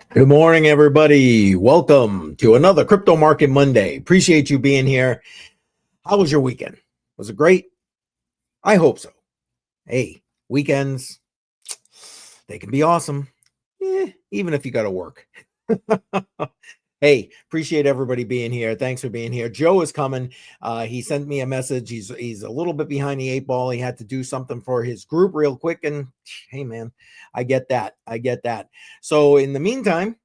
Good morning, everybody. Welcome to another Crypto Market Monday. Appreciate you being here. How was your weekend? Was it great? I hope so. Hey, weekends, they can be awesome, even if you got to work. Hey, appreciate everybody being here. Thanks for being here. Joe is coming. He sent me a message. He's a little bit behind the eight ball. He had to do something for his group real quick. And hey, man, I get that. So in the meantime,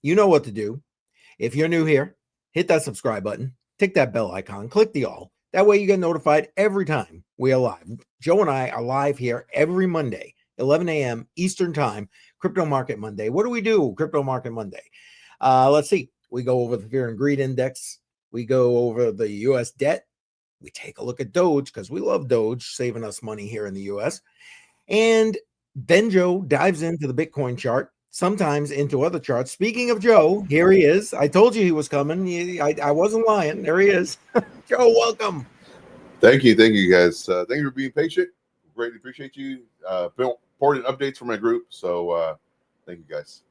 you know what to do. If you're new here, hit that subscribe button, tick that bell icon, click the all. That way you get notified every time we are live. Joe and I are live here every Monday, 11 a.m. Eastern Time, Crypto Market Monday. What do we do, Crypto Market Monday? Let's see. We go over the Fear and Greed Index. We go over the U.S. debt. We take a look at D.O.G.E because we love D.O.G E saving us money here in the U.S. And then Joe dives into the Bitcoin chart, sometimes into other charts. Speaking of Joe, here he is. I told you he was coming. I wasn't lying. There he is. Joe, welcome. Thank you, guys. Thank you for being patient. Greatly appreciate you. Important updates for my group. So thank you, guys.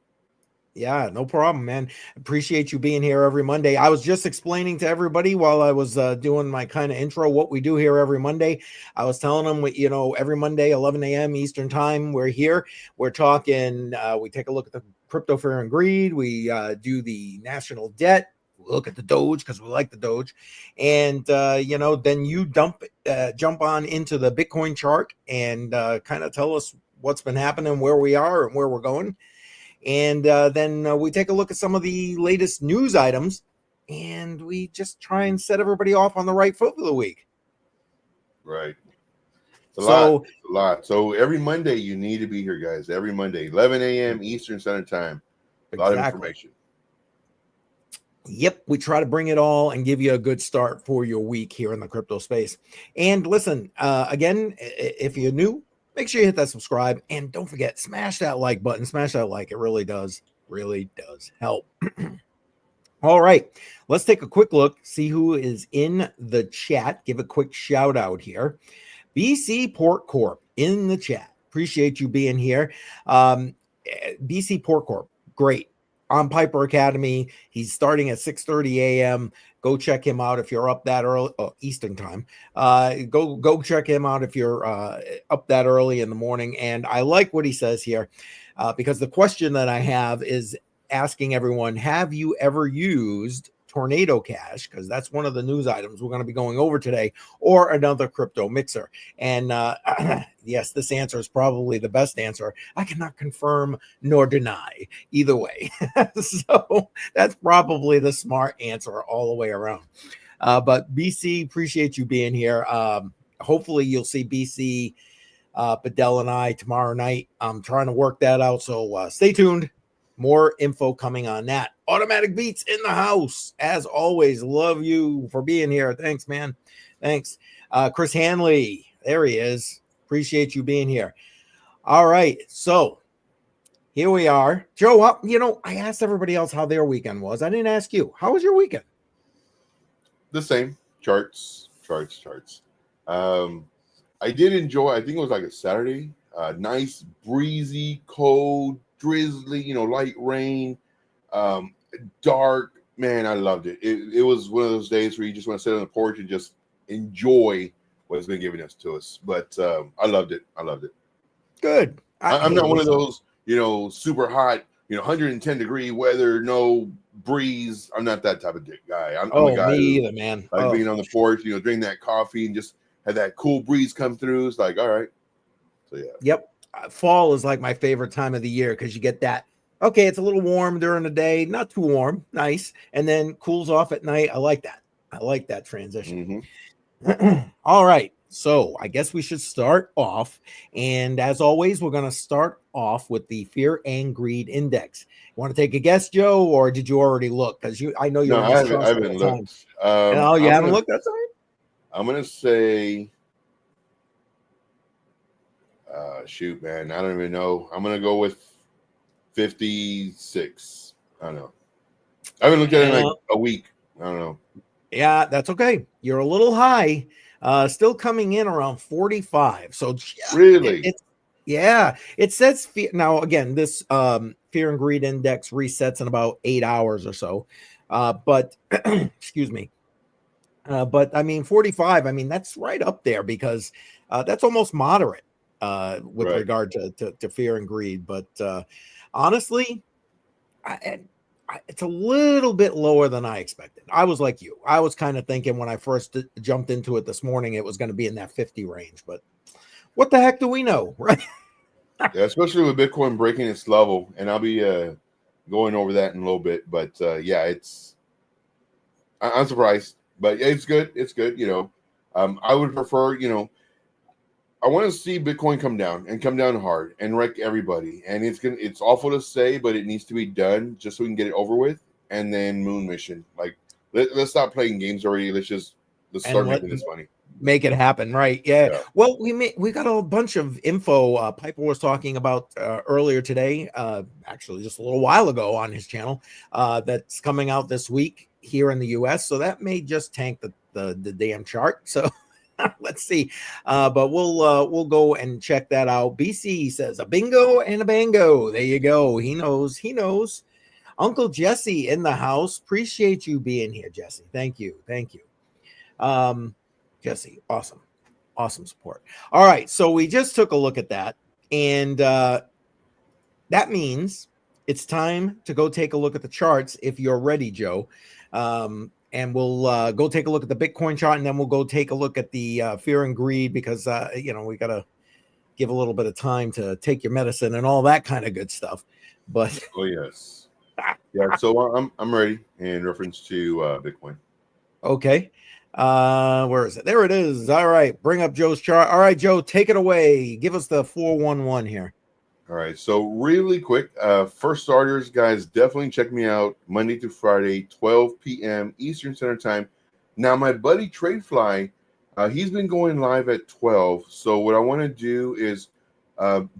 Yeah, no problem, man. Appreciate you being here every Monday. I was just explaining to everybody while I was doing my kind of intro what we do here every Monday. I was telling them, every Monday, 11 a.m. Eastern Time, we're here. We're talking, we take a look at the crypto fear and greed. We do the national debt. We look at the D.O.G.E because we like the D.O.G.E. And, then you jump on into the Bitcoin chart and kind of tell us what's been happening, where we are and where we're going. And then we take a look at some of the latest news items, and we just try and set everybody off on the right foot for the week. Right. It's a lot. So every Monday, you need to be here, guys. Every Monday, 11 a.m. Eastern Standard Time. A lot of information. Yep, we try to bring it all and give you a good start for your week here in the crypto space. And listen, again, if you're new, make sure you hit that subscribe and don't forget, smash that like button. Smash that like. It really does help. All right, let's take a quick look, see who is in the chat. Give a quick shout out here. BC Port Corp in the chat. Appreciate you being here. BC Port Corp, great. On Piper Academy. He's starting at 6:30 a.m. Go check him out if you're up that early, Eastern time. Go check him out if you're up that early in the morning. And I like what he says here because the question that I have is asking everyone, have you ever used Tornado Cash? Because that's one of the news items we're going to be going over today, or another crypto mixer. And yes, this answer is probably the best answer. I cannot confirm nor deny either way. So that's probably the smart answer all the way around. But BC, appreciate you being here. Hopefully you'll see BC, Bedell and I tomorrow night. I'm trying to work that out. So stay tuned. More info coming on that. Automatic Beats in the house. As always, love you for being here. Thanks, man. Thanks. Chris Hanley, there he is. Appreciate you being here. All right, so here we are. Joe, I asked everybody else how their weekend was. I didn't ask you. How was your weekend? The same. Charts. I did enjoy, I think it was like a Saturday. Nice, breezy, cold, drizzly, light rain, dark. Man, I loved it. It was one of those days where you just want to sit on the porch and just enjoy what has been given us to us. But I loved it. Good. I'm not one of those, super hot, 110-degree weather, no breeze. I'm not that type of guy. I'm a guy me either, man. Like being on the porch, drinking that coffee and just have that cool breeze come through. It's like, all right. So, yeah. Yep. Fall is like my favorite time of the year because you get that. Okay, it's a little warm during the day, not too warm, nice, and then cools off at night. I like that transition. Mm-hmm. All right, so I guess we should start off, and as always, we're going to start off with the Fear and Greed Index. You want to take a guess, Joe, or did you already look? Because I know you're. No, I haven't looked. You haven't looked. That's all right. I'm gonna say. Shoot, man, I don't even know. I'm gonna go with 56. I don't know. I haven't looked at it in like a week. I don't know. Yeah, that's okay. You're a little high. Still coming in around 45. So really, Yeah, it says now again, this fear and greed index resets in about 8 hours or so. But excuse me. But I mean, 45, I mean, that's right up there because that's almost moderate with Right. regard to fear and greed. But honestly, it's a little bit lower than I expected. I was like you. I was kind of thinking when I first jumped into it this morning, it was going to be in that 50 range. But what the heck do we know, right? Yeah, especially with Bitcoin breaking its level, and I'll be going over that in a little bit. But yeah, I'm surprised, but yeah, it's good. It's good. I would prefer. I want to see Bitcoin come down and come down hard and wreck everybody. And it's awful to say, but it needs to be done just so we can get it over with. And then moon mission. Like let's stop playing games already. Let's start And making this money. make it happen, right? Yeah. Yeah. Well, we got a bunch of info. Piper was talking about earlier today, actually just a little while ago on his channel, that's coming out this week here in the U.S. So that may just tank the damn chart. So let's see. But we'll go and check that out. BC says a bingo and a bango. There you go. He knows. He knows. Uncle Jesse in the house. Appreciate you being here, Jesse. Thank you. Thank you. Jesse, awesome support. All right, so we just took a look at that, and that means it's time to go take a look at the charts if you're ready, Joe. And we'll go take a look at the Bitcoin chart, and then we'll go take a look at the fear and greed because we got to give a little bit of time to take your medicine and all that kind of good stuff. But Oh yes. Yeah. So I'm ready in reference to Bitcoin. okay. Where is it? There it is. All right. Bring up Joe's chart. All right, Joe, take it away. Give us the 411 here. All right. So really quick, for starters, guys, definitely check me out Monday through Friday, 12 p.m. Eastern Standard Time. Now, my buddy Tradefly, he's been going live at 12. So what I want to do is,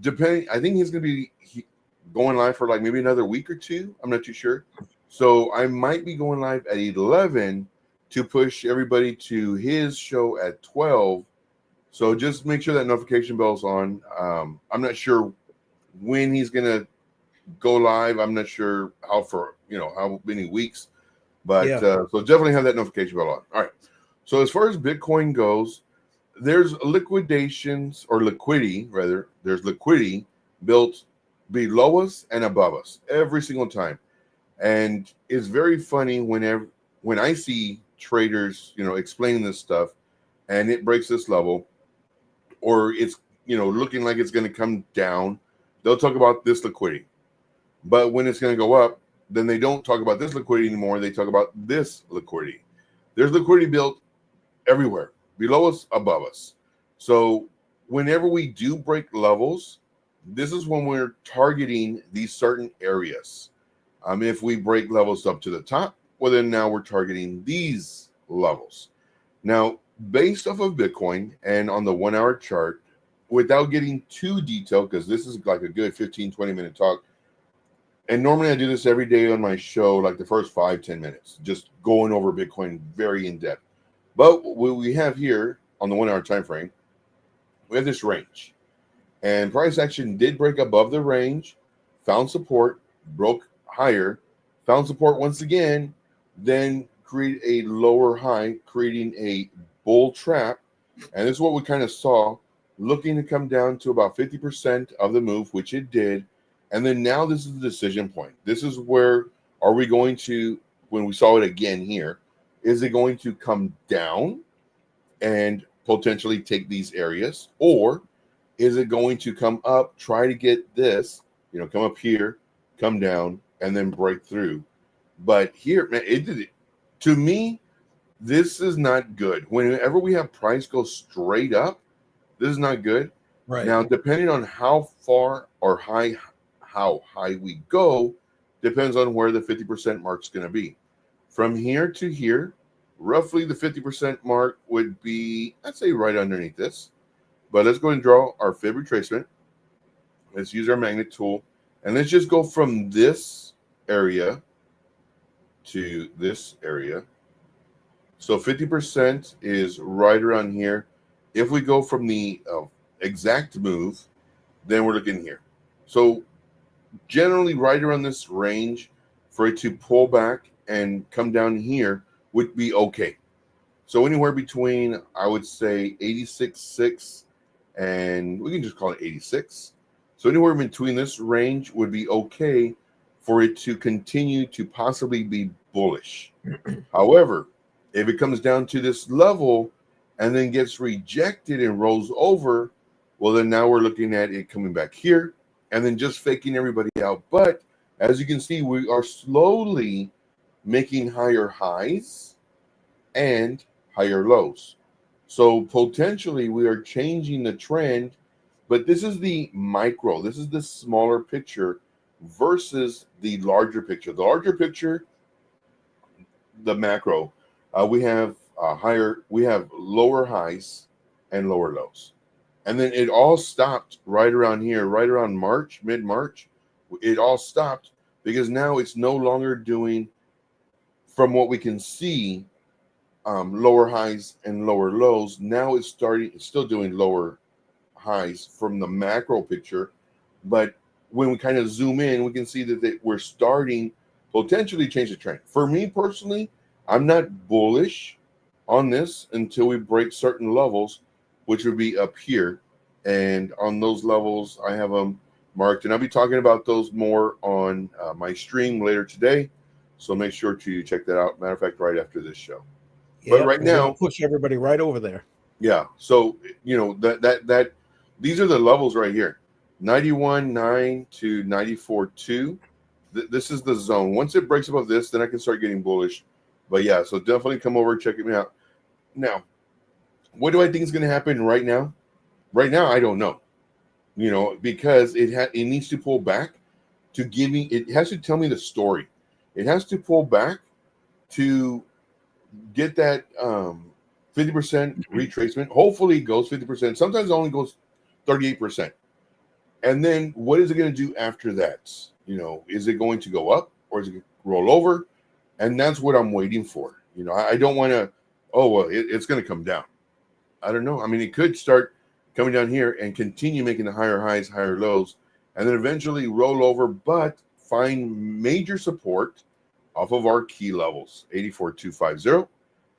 depending, I think he's going to be going live for like maybe another week or two. I'm not too sure. So I might be going live at 11 to push everybody to his show at 12. So just make sure that notification bell's on. I'm not sure when he's gonna go live. I'm not sure how many weeks, but Yeah. so definitely have that notification bell on. All right. So as far as Bitcoin goes, there's liquidations or liquidity rather. There's liquidity built below us and above us every single time, and it's very funny when I see traders explaining this stuff, and it breaks this level, or it's looking like it's going to come down. They'll talk about this liquidity. But when it's going to go up, then they don't talk about this liquidity anymore. They talk about this liquidity. There's liquidity built everywhere, below us, above us. So whenever we do break levels, this is when we're targeting these certain areas. If we break levels up to the top, well, then now we're targeting these levels. Now, based off of Bitcoin and on the 1 hour chart, without getting too detailed, because this is like a good 15-20 minute talk. And normally I do this every day on my show, like the first 5-10 minutes, just going over Bitcoin very in depth. But what we have here on the 1 hour time frame, we have this range. And price action did break above the range, found support, broke higher, found support once again, then create a lower high, creating a bull trap. And this is what we kind of saw, looking to come down to about 50% of the move, which it did. And then now this is the decision point. This is where are we going to, when we saw it again here, is it going to come down and potentially take these areas? Or is it going to come up, try to get this, come up here, come down, and then break through? But here, man, it did it. To me, this is not good. Whenever we have price go straight up, this is not good. Right. Now, depending on how far or how high we go, depends on where the 50% mark is going to be. From here to here, roughly the 50% mark would be, I'd say, right underneath this. But let's go and draw our fib retracement. Let's use our magnet tool. And let's just go from this area to this area. So 50% is right around here. If we go from the exact move then we're looking here. So generally right around this range for it to pull back and come down here would be okay. So anywhere between, I would say 86.6, and we can just call it 86. So anywhere between this range would be okay for it to continue to possibly be bullish. However, if it comes down to this level and then gets rejected and rolls over, well, then now we're looking at it coming back here and then just faking everybody out. But as you can see, we are slowly making higher highs and higher lows. So potentially we are changing the trend, but this is the micro. This is the smaller picture versus the larger picture. The larger picture, the macro, we have lower highs and lower lows. And then it all stopped right around here, right around March, mid-March. It all stopped because now it's no longer doing, from what we can see, lower highs and lower lows. Now it's still doing lower highs from the macro picture. But when we kind of zoom in, we can see that we're starting potentially change the trend. For me personally, I'm not bullish on this until we break certain levels, which would be up here. And on those levels, I have them marked. And I'll be talking about those more on my stream later today. So make sure to check that out. Matter of fact, right after this show. Yep, but right now, push everybody right over there. Yeah. So, that these are the levels right here. 91.9 to 94.2. This is the zone. Once it breaks above this, then I can start getting bullish. But yeah, so definitely come over and check me out. Now, what do I think is going to happen right now? Right now, I don't know. Because it needs to pull back to give me. It has to tell me the story. It has to pull back to get that 50% retracement. Hopefully, it goes 50%. Sometimes it only goes 38%. And then, what is it going to do after that? Is it going to go up or is it going to roll over? And that's what I'm waiting for. I don't want to. Oh well, it's going to come down. I don't know. I mean, it could start coming down here and continue making the higher highs, higher lows, and then eventually roll over, but find major support off of our key levels, 84,250,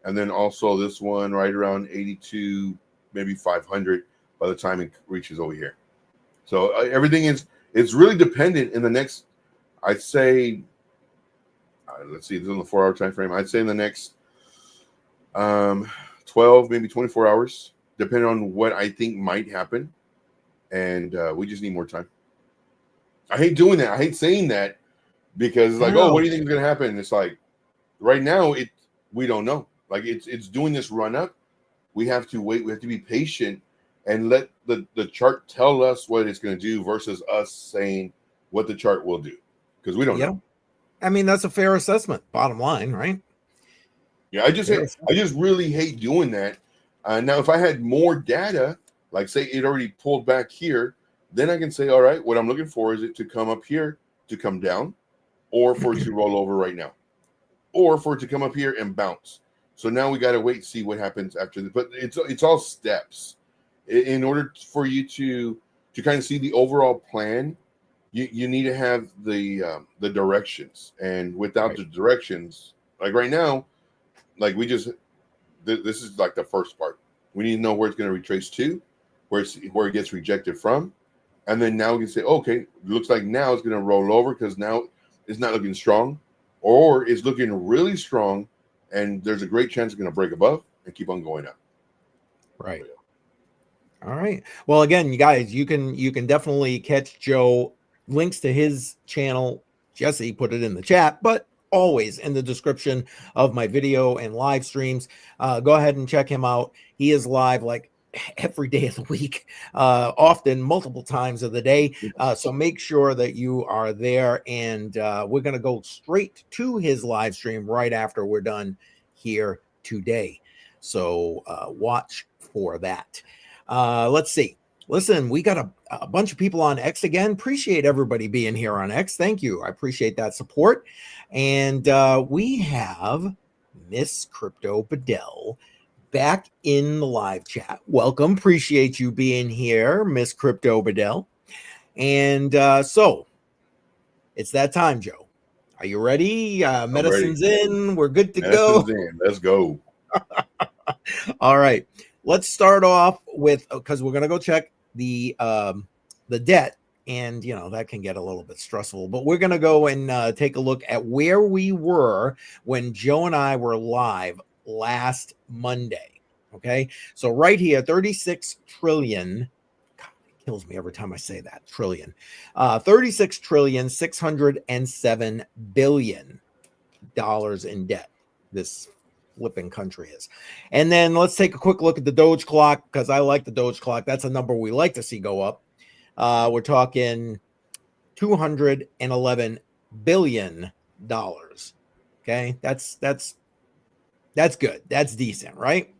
and then also this one right around 82, maybe 500 by the time it reaches over here. So everything it's really dependent in the next, I'd say, let's see, this is on the 4-hour time frame. I'd say in the next 12, maybe 24 hours, depending on what I think might happen. And we just need more time. I hate doing that. I hate saying that because it's like, oh, what do you think is going to happen? It's like, right now, we don't know. Like, it's doing this run up. We have to wait. We have to be patient and let the chart tell us what it's going to do versus us saying what the chart will do, because we don't know. I mean, that's a fair assessment, bottom line, right? Yeah, I just really hate doing that. Now, if I had more data, like say it already pulled back here, then I can say, all right, what I'm looking for is it to come up here, to come down, or for it to roll over right now, or for it to come up here and bounce. So now we got to wait and see what happens after this. But it's all steps. In order for you to kind of see the overall plan, you need to have the directions. And without the directions, like right now, like this is like the first part. We need to know where it's going to retrace to, where it gets rejected from. And then now we can say, okay, looks like now it's going to roll over because now it's not looking strong, or it's looking really strong, and there's a great chance it's going to break above and keep on going up. Right. All right. Well, again, you guys, you can definitely catch Joe. Links to his channel, Jesse put it in the chat, but always in the description of my video and live streams. Go ahead and check him out. He is live like every day of the week, often multiple times of the day. So make sure that you are there, and we're going to go straight to his live stream right after we're done here today. So watch for that. Let's see. Listen, we got a bunch of people on X again. Appreciate everybody being here on X. Thank you. I appreciate that support. And we have Miss Crypto Bedell back in the live chat. Welcome. Appreciate you being here, Miss Crypto Bedell. And so it's that time, Joe. Are you ready? I'm ready. Medicine's in. We're good to Medicine's go. in. Let's go. All right. Let's start off with, because we're going to go check the debt. And, you know, that can get a little bit stressful. But we're going to go and take a look at where we were when Joe and I were live last Monday. Okay. So right here, 36 trillion. God, it kills me every time I say that. Trillion. 36 trillion, 607 billion dollars in debt. This flipping country is. And then let's take a quick look at the Doge clock, because I like the Doge clock. That's a number we like to see go up. We're talking $211 billion. Okay, that's good. That's decent, right?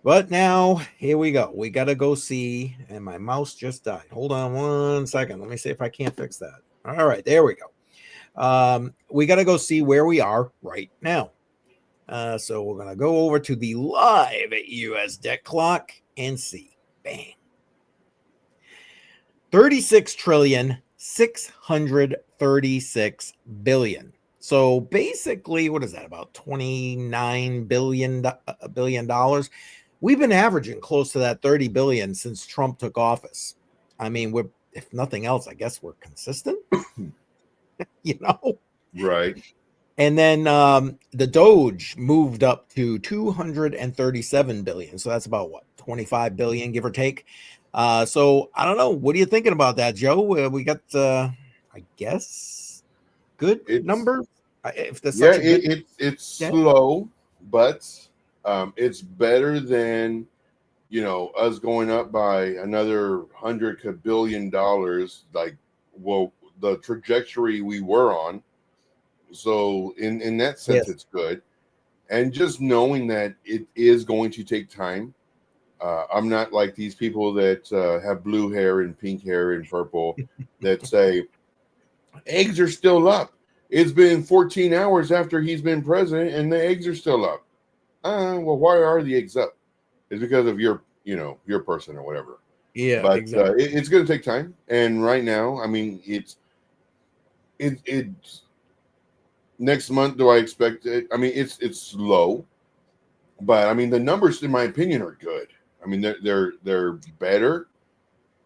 But now here we go. We got to go see, and my mouse just died. Hold on 1 second. Let me see if I can't fix that. All right, there we go. We got to go see where we are right now. So we're gonna go over to the live US debt clock and see. Bang. 36 trillion, 636 billion. So basically, what is that? About $29 billion dollars. We've been averaging close to that 30 billion since Trump took office. I mean, we're, if nothing else, I guess we're consistent. You know? Right. And then the Doge moved up to 237 billion. So that's about what, 25 billion, give or take. So I don't know. What are you thinking about that, Joe? We got, I guess, good number. If there's such a good, it's slow, but it's better than, you know, us going up by another $100 billion. Like, well, the trajectory we were on. So in that sense, It's good. And just knowing that it is going to take time. I'm not like these people that have blue hair and pink hair and purple that say eggs are still up. It's been 14 hours after he's been president and the eggs are still up. Well, why are the eggs up? It's because of your person or whatever. Yeah, but exactly. It's going to take time. And right now, I mean, it's next month. Do I expect it? I mean, it's slow, but I mean, the numbers, in my opinion, are good. I mean, they're better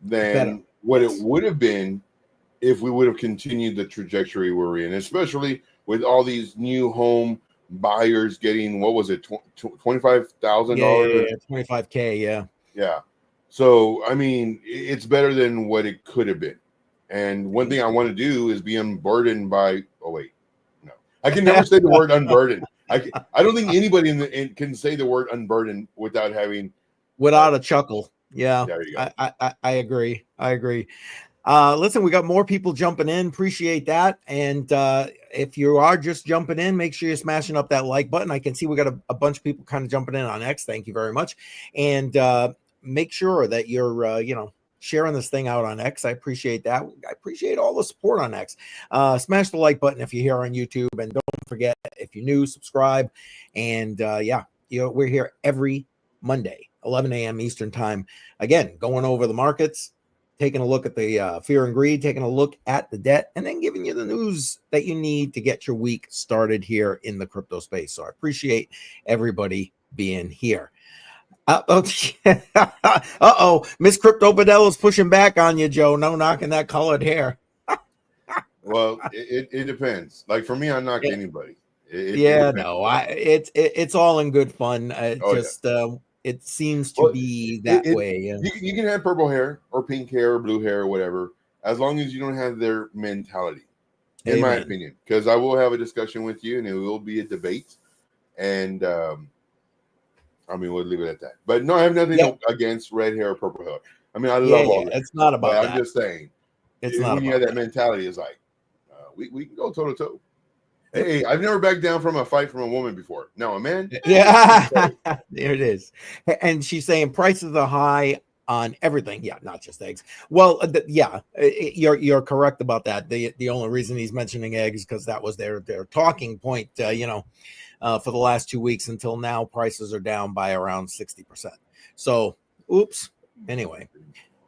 than what it would have been if we would have continued the trajectory we're in, especially with all these new home buyers getting, what was it, $25,000? Yeah, $25K. Yeah. So I mean, it's better than what it could have been. And one thing I want to do is be unburdened by. Oh wait, no, I can never say the word unburdened. I don't think anybody can say the word unburdened without a chuckle. Yeah, there you go. I agree. Listen, we got more people jumping in. Appreciate that. And if you are just jumping in, make sure you're smashing up that like button. I can see we got a bunch of people kind of jumping in on X. Thank you very much. And make sure that you're sharing this thing out on X. I appreciate that. I appreciate all the support on X. Smash the like button if you're here on YouTube, and don't forget, if you're new, subscribe. And we're here every Monday, 11 a.m. Eastern time. Again, going over the markets, taking a look at the fear and greed, taking a look at the debt, and then giving you the news that you need to get your week started here in the crypto space. So I appreciate everybody being here. Miss Crypto Padella's pushing back on you, Joe. No knocking that colored hair. Well, it depends. Like for me, I knock anybody. It's all in good fun. It seems to be that way. Yeah. You can have purple hair or pink hair or blue hair or whatever, as long as you don't have their mentality, in my opinion. Because I will have a discussion with you, and it will be a debate. And I mean, we'll leave it at that. But no, I have nothing against red hair or purple hair. I mean, I love all that. It's not about that. I'm just saying, it's not when you have that mentality. It's like we can go toe to toe. Hey, I've never backed down from a fight from a woman before. No, a man. Yeah, there it is. And she's saying prices are high on everything. Yeah, not just eggs. Well, you're correct about that. The only reason he's mentioning eggs because that was their talking point. For the last 2 weeks until now, prices are down by around 60%. So, oops. Anyway,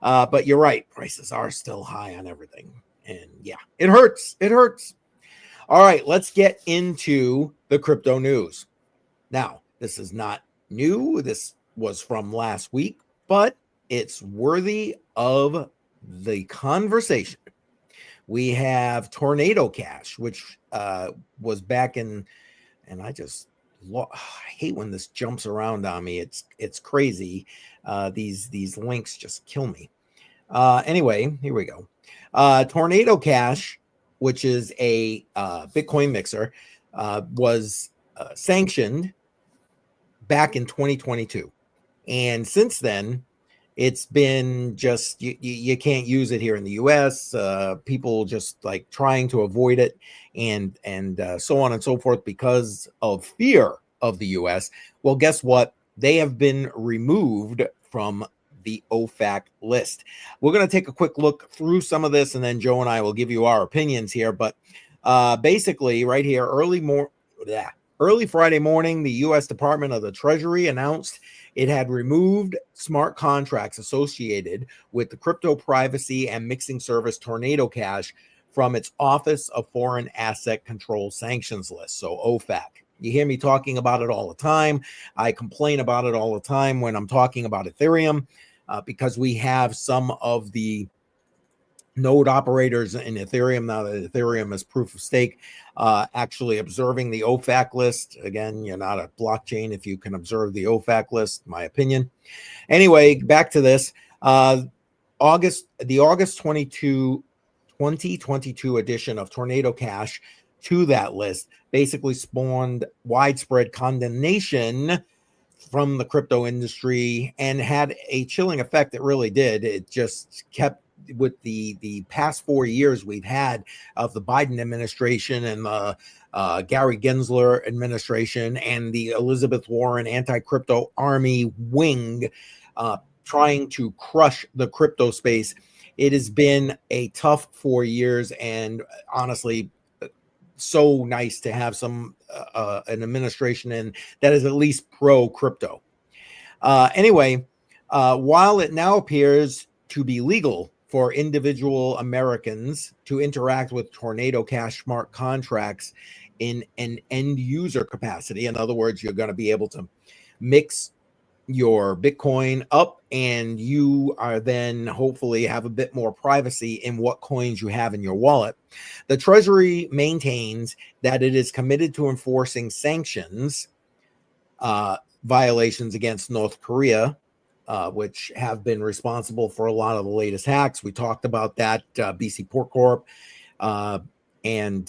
But you're right, prices are still high on everything. And yeah, it hurts. It hurts. All right, let's get into the crypto news. Now, this is not new. This was from last week, but it's worthy of the conversation. We have Tornado Cash, which was back in, and I hate when this jumps around on me. It's crazy. These links just kill me. Anyway, here we go. Tornado Cash, which is a Bitcoin mixer, was sanctioned back in 2022. And since then, it's been just you can't use it here in the U.S. People just like trying to avoid it, and so on and so forth because of fear of the U.S. Well, guess what? They have been removed from the OFAC list. We're going to take a quick look through some of this, and then Joe and I will give you our opinions here. But basically, right here, early Friday morning, the U.S. Department of the Treasury announced it had removed smart contracts associated with the crypto privacy and mixing service Tornado Cash from its Office of Foreign Asset Control sanctions list, so OFAC. You hear me talking about it all the time. I complain about it all the time when I'm talking about Ethereum because we have some of the node operators in Ethereum, now that Ethereum is proof of stake, actually observing the OFAC list. Again, you're not a blockchain if you can observe the OFAC list, my opinion. Anyway, back to this. The August 2022 edition of Tornado Cash to that list basically spawned widespread condemnation from the crypto industry and had a chilling effect. It really did. It just kept with the past 4 years we've had of the Biden administration and the Gary Gensler administration and the Elizabeth Warren anti-crypto army wing trying to crush the crypto space. It has been a tough 4 years, and honestly, so nice to have an administration in that is at least pro crypto. Anyway, while it now appears to be legal for individual Americans to interact with Tornado Cash smart contracts in an end user capacity, in other words, you're going to be able to mix your Bitcoin up, and you are then hopefully have a bit more privacy in what coins you have in your wallet. The Treasury maintains that it is committed to enforcing sanctions violations against North Korea, which have been responsible for a lot of the latest hacks. We talked about that. BC Port Corp and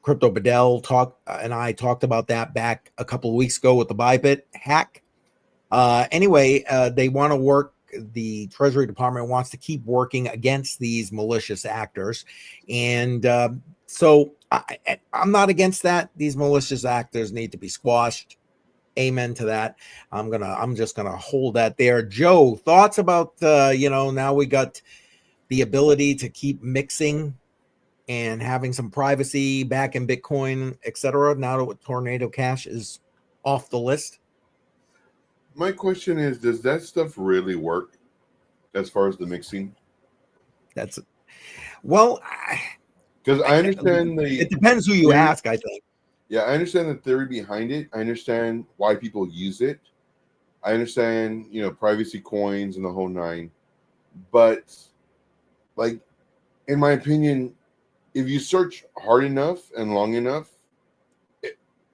Crypto Bedell and I talked about that back a couple of weeks ago with the Bybit hack. Anyway, they want to work. The Treasury Department wants to keep working against these malicious actors, and so I'm not against that. These malicious actors need to be squashed. Amen to that. I'm just gonna hold that there. Joe, thoughts about now we got the ability to keep mixing and having some privacy back in Bitcoin, etc. Now that Tornado Cash is off the list. My question is, does that stuff really work as far as the mixing? That's well, because I understand it depends who you ask, I think. Yeah, I understand the theory behind it. I understand why people use it. I understand, privacy coins and the whole nine. But, like, in my opinion, if you search hard enough and long enough,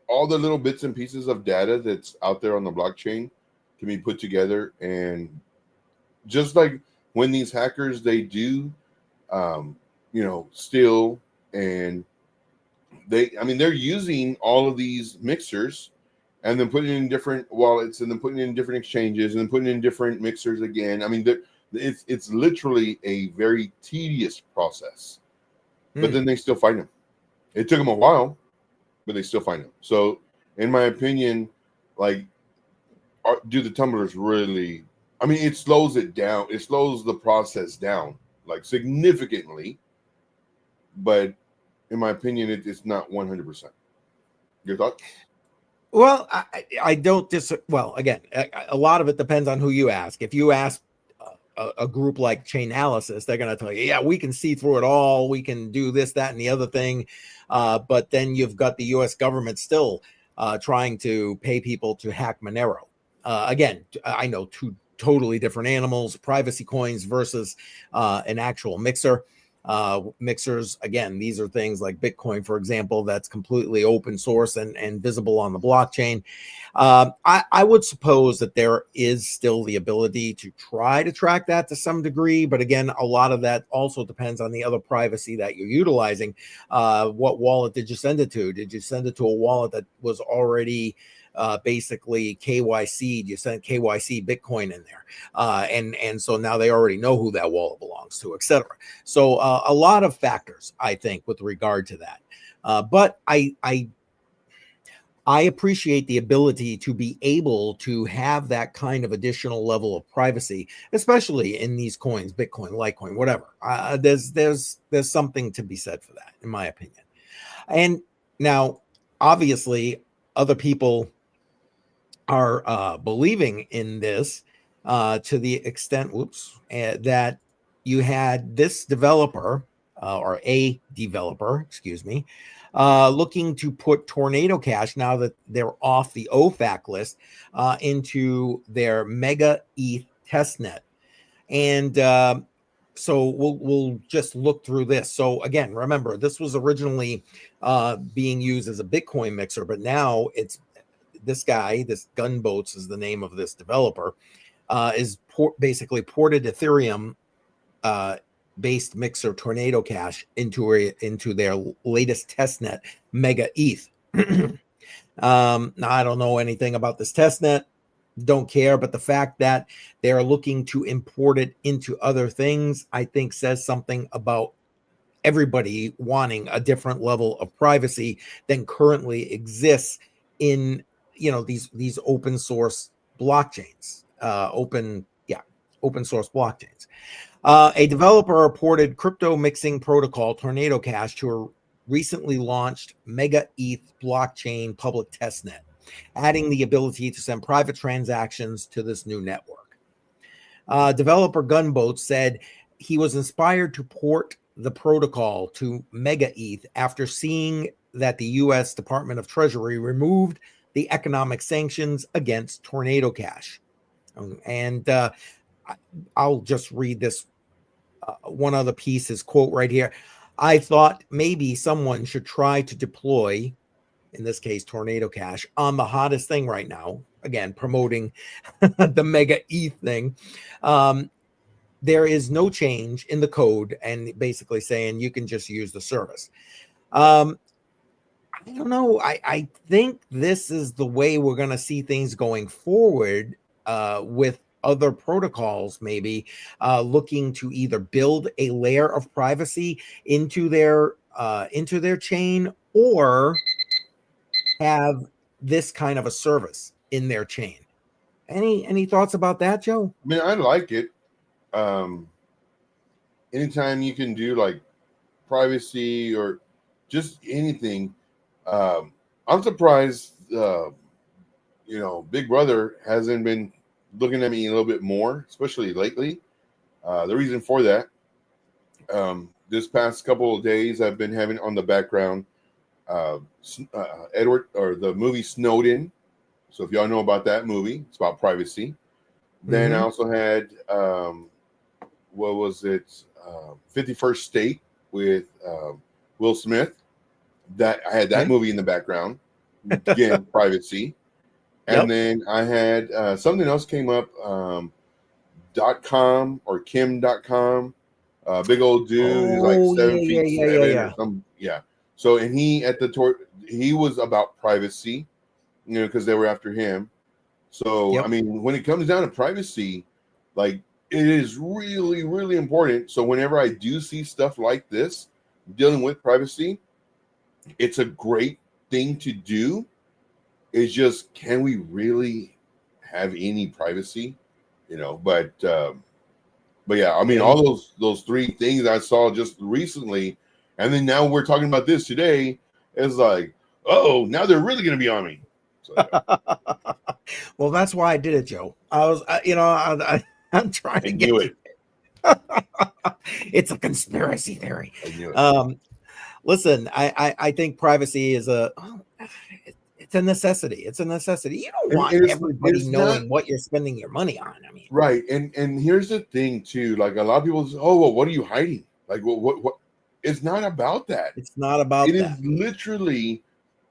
all the little bits and pieces of data that's out there on the blockchain can be put together. And just like when these hackers, they do, steal, and they're using all of these mixers and then putting it in different wallets and then putting it in different exchanges and then putting it in different mixers again. It's literally a very tedious process, but then they still find them. It took them a while, but they still find them. So in my opinion, do the tumblers really, it slows it down. It slows the process down significantly, but in my opinion, it's not 100%. Your thoughts? Well, I don't well, again, a lot of it depends on who you ask. If you ask a group like Chainalysis, they're going to tell you, yeah, we can see through it all. We can do this, that, and the other thing. But then you've got the U.S. government still trying to pay people to hack Monero. Again, I know two totally different animals, privacy coins versus an actual mixer. Mixers, again, these are things like Bitcoin, for example, that's completely open source and visible on the blockchain. I would suppose that there is still the ability to try to track that to some degree, but again, a lot of that also depends on the other privacy that you're utilizing. What wallet did you send it to? Did you send it to a wallet that was already basically KYC? You sent KYC Bitcoin in there, and so now they already know who that wallet belongs to, etc. So a lot of factors, I think, with regard to that. But I appreciate the ability to be able to have that kind of additional level of privacy, especially in these coins, Bitcoin, Litecoin, whatever. There's something to be said for that, in my opinion. And now, obviously, other people are believing in this to the extent, that you had this developer or a developer, excuse me, looking to put Tornado Cash, now that they're off the OFAC list, into their Mega ETH testnet. And so we'll just look through this. So again, remember, this was originally being used as a Bitcoin mixer, but now it's this guy, this Gunboats is the name of this developer, is basically ported Ethereum based mixer Tornado Cash into their latest testnet, Mega ETH. Now, I don't know anything about this testnet, don't care, but the fact that they're looking to import it into other things, I think says something about everybody wanting a different level of privacy than currently exists in these open source blockchains, open source blockchains. A developer reported crypto mixing protocol Tornado Cash to a recently launched Mega ETH blockchain public testnet, adding the ability to send private transactions to this new network. Developer Gunboat said he was inspired to port the protocol to Mega ETH after seeing that the U.S. Department of Treasury removed the economic sanctions against Tornado Cash. And I'll just read this one other piece, his quote right here. I thought maybe someone should try to deploy, in this case, Tornado Cash, on the hottest thing right now. Again, promoting the Mega ETH thing. There is no change in the code, and basically saying you can just use the service. I don't know. I think this is the way we're going to see things going forward with other protocols, maybe looking to either build a layer of privacy into their chain, or have this kind of a service in their chain. Any thoughts about that, Joe? I mean, I like it. Anytime you can do like privacy or just anything, I'm surprised Big Brother hasn't been looking at me a little bit more, especially lately. The reason for that, this past couple of days, I've been having on the background Edward, or the movie Snowden. So if y'all know about that movie, it's about privacy. Then I also had what was it, 51st State with Will Smith. That I had that movie in the background. Again, privacy. And then I had something else came up, .com or Kim.com. Big old dude, he's like 7 feet 7 or something. Yeah. So, and he was about privacy, because they were after him. So, I mean, when it comes down to privacy, like, it is really, really important. So whenever I do see stuff like this dealing with privacy, it's a great thing to do. It's just, can we really have any privacy? But yeah, I mean, all those three things I saw just recently, and then now we're talking about this today, it's like, oh, now they're really going to be on me. So, well, that's why I did it, Joe. I was, I'm trying to get It's a conspiracy theory. I knew it. Listen, I think privacy is it's a necessity. It's a necessity. You don't want And everybody it's not knowing what you're spending your money on. I mean, right. And here's the thing too. Like a lot of people say, "Oh, well, what are you hiding?" Like, what? It's not about that. it's not It about is that. literally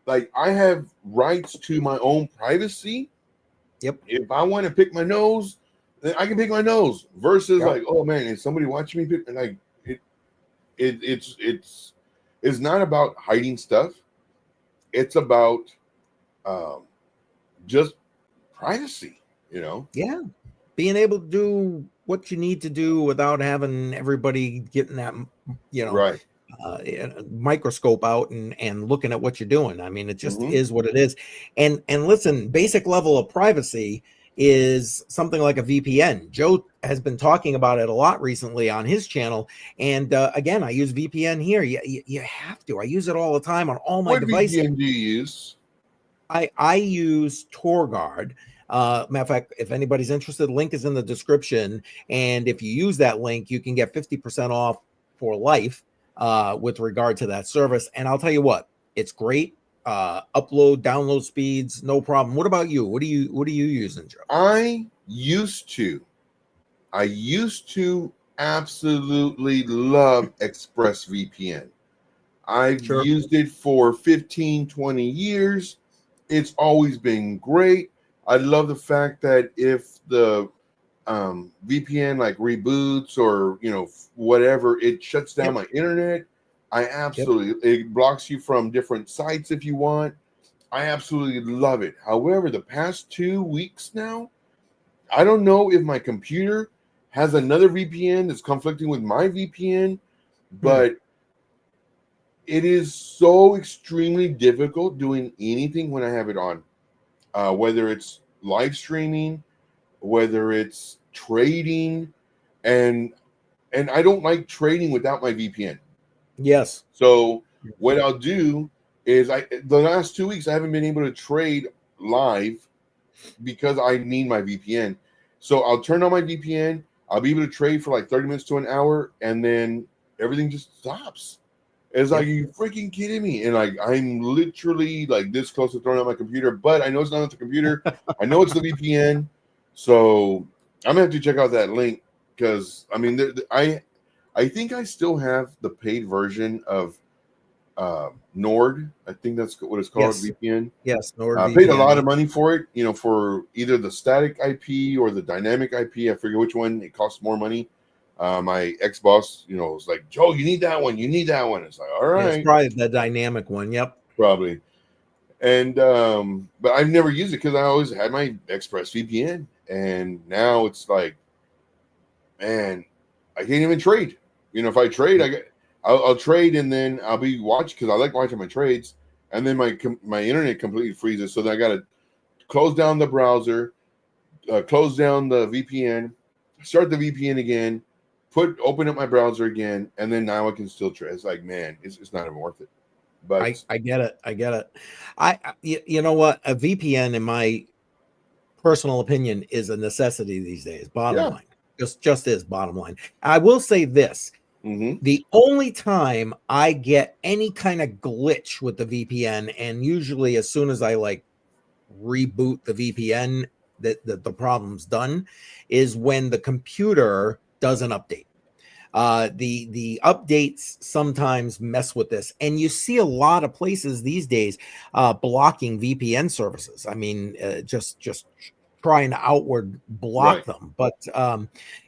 like I have rights to my own privacy. Yep. If I want to pick my nose, then I can pick my nose. Versus Yep. like, oh man, is somebody watching me pick? Like it's not about hiding stuff. It's about um, just privacy. You know. Yeah. Being able to do what you need to do without having everybody getting that, you know, Right. microscope out and looking at what you're doing. I mean, it just Hmm. is what it is. And listen, basic level of privacy is something like a VPN. Joe has been talking about it a lot recently on his channel. And again, I use VPN here. You have to. I use it all the time on all my What devices. VPN do you use? I use TorGuard. Matter of fact, if anybody's interested, link is in the description. And if you use that link, you can get 50% off for life with regard to that service. And I'll tell you what, it's great. Upload, download speeds, no problem. What about you? What are you using, Joe? I used to. I used to absolutely love ExpressVPN. I've Sure. used it for 15, 20 years. It's always been great. I love the fact that if the VPN like reboots or whatever, it shuts down Yep. my internet. I Yep. absolutely it blocks you from different sites if you want. I absolutely love it. However, the past 2 weeks now, I don't know if my computer has another VPN that's conflicting with my VPN, Hmm. but it is so extremely difficult doing anything when I have it on, whether it's live streaming, whether it's trading, and I don't like trading without my VPN. Yes. So what I'll do is the last 2 weeks I haven't been able to trade live because I need my VPN. So I'll turn on my VPN. I'll be able to trade for like 30 minutes to an hour, and then everything just stops. It's like, Yep. are you freaking kidding me? And like, I'm literally like this close to throwing out my computer, but I know it's not the computer. I know it's the VPN. So I'm gonna have to check out that link because I mean, I think I still have the paid version of Nord. I think that's what it's called, Yes. VPN. Yes. Paid a NordVPN. lot Yep. of money for it, for either the static IP or the dynamic IP. I forget which one. It costs more money. My ex boss, was like, Joe, you need that one. You need that one. It's like, all Yeah, it's right, probably the dynamic one. Yep. probably. And but I've never used it because I always had my Express VPN, and now it's like, man, I can't even trade. If I trade, I'll trade and then I'll be watching because I like watching my trades, and then my internet completely freezes. So then I got to close down the browser, close down the VPN, start the VPN again, open up my browser again, and then now I can still trade. It's like, man, it's not even worth it. But I get it. I get it. You know what? A VPN, in my personal opinion, is a necessity these days. Bottom yeah, line, just is bottom line. I will say this: mm-hmm. the only time I get any kind of glitch with the VPN, and usually as soon as I like reboot the VPN, that the problem's done, is when the computer does an update. The updates sometimes mess with this, and you see a lot of places these days blocking VPN services. I mean, just trying to outward block Right. them. But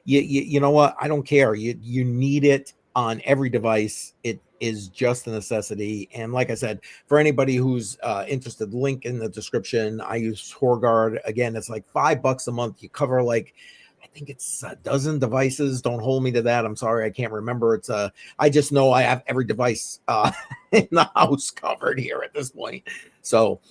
you know what? I don't care. You need it on every device. It is just a necessity. And like I said, for anybody who's interested, link in the description. I use TorGuard. Again, it's like $5 a month. You cover like, I think it's a dozen devices. Don't hold me to that. I'm sorry, I can't remember. I just know I have every device in the house covered here at this point. So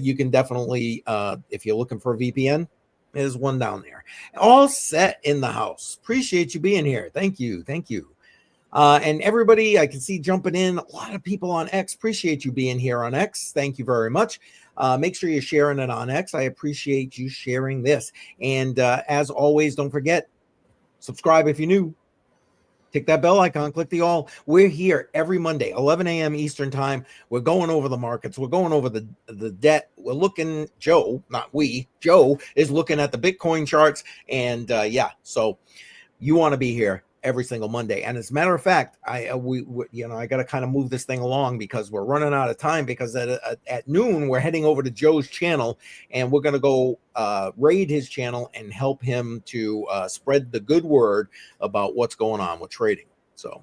you can definitely, if you're looking for a VPN, there's one down there. All set in the house. Appreciate you being here. Thank you. Thank you. And everybody I can see jumping in, a lot of people on X. Appreciate you being here on X. Thank you very much. Make sure you're sharing it on X. I appreciate you sharing this. And as always, don't forget, subscribe if you're new, Tick that bell icon, click the all. We're here every Monday, 11 a.m. Eastern time. We're going over the markets. We're going over the debt. We're looking, Joe, not we, Joe is looking at the Bitcoin charts. And so you want to be here every single Monday. And as a matter of fact, I got to kind of move this thing along because we're running out of time, because at noon, we're heading over to Joe's channel and we're going to go raid his channel and help him to spread the good word about what's going on with trading. So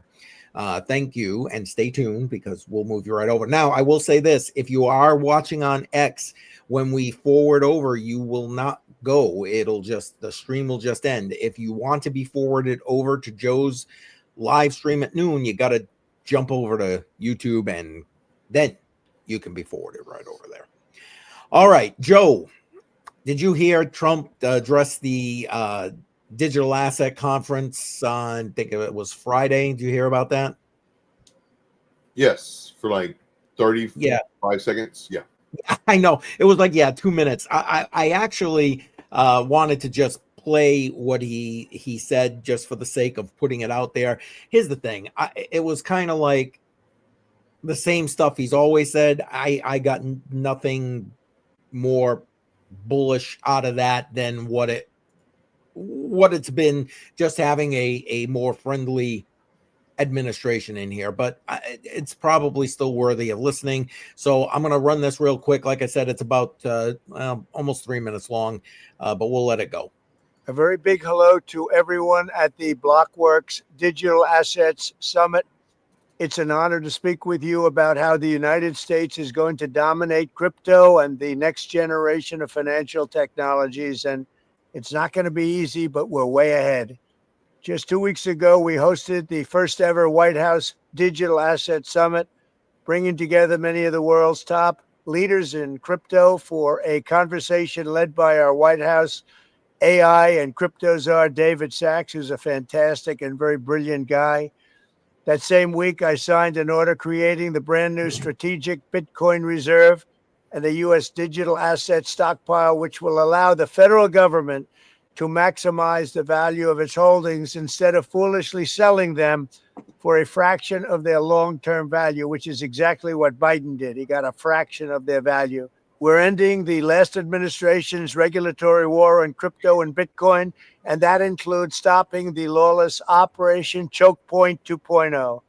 thank you, and stay tuned because we'll move you right over. Now, I will say this. If you are watching on X, when we forward over, you will not go. The stream will just end. If you want to be forwarded over to Joe's live stream at noon, you got to jump over to YouTube and then you can be forwarded right over there. All right, Joe, did you hear Trump address the digital asset conference on, I think it was Friday? Did you hear about that? Yes, for like 35 seconds. Yeah. I know. It was like, 2 minutes. I actually wanted to just play what he said just for the sake of putting it out there. Here's the thing. It was kind of like the same stuff he's always said. I got nothing more bullish out of that than what it's been, just having a more friendly administration in here, but it's probably still worthy of listening. So I'm going to run this real quick. Like I said, it's about almost 3 minutes long, but we'll let it go. A very big hello to everyone at the Blockworks Digital Assets Summit. It's an honor to speak with you about how the United States is going to dominate crypto and the next generation of financial technologies. And it's not going to be easy, but we're way ahead. Just 2 weeks ago, we hosted the first ever White House Digital Asset Summit, bringing together many of the world's top leaders in crypto for a conversation led by our White House AI and crypto czar, David Sachs, who's a fantastic and very brilliant guy. That same week, I signed an order creating the brand new strategic Bitcoin reserve and the U.S. digital asset stockpile, which will allow the federal government to maximize the value of its holdings instead of foolishly selling them for a fraction of their long-term value, which is exactly what Biden did. He got a fraction of their value. We're ending the last administration's regulatory war on crypto and Bitcoin, and that includes stopping the lawless Operation Choke Point 2.0.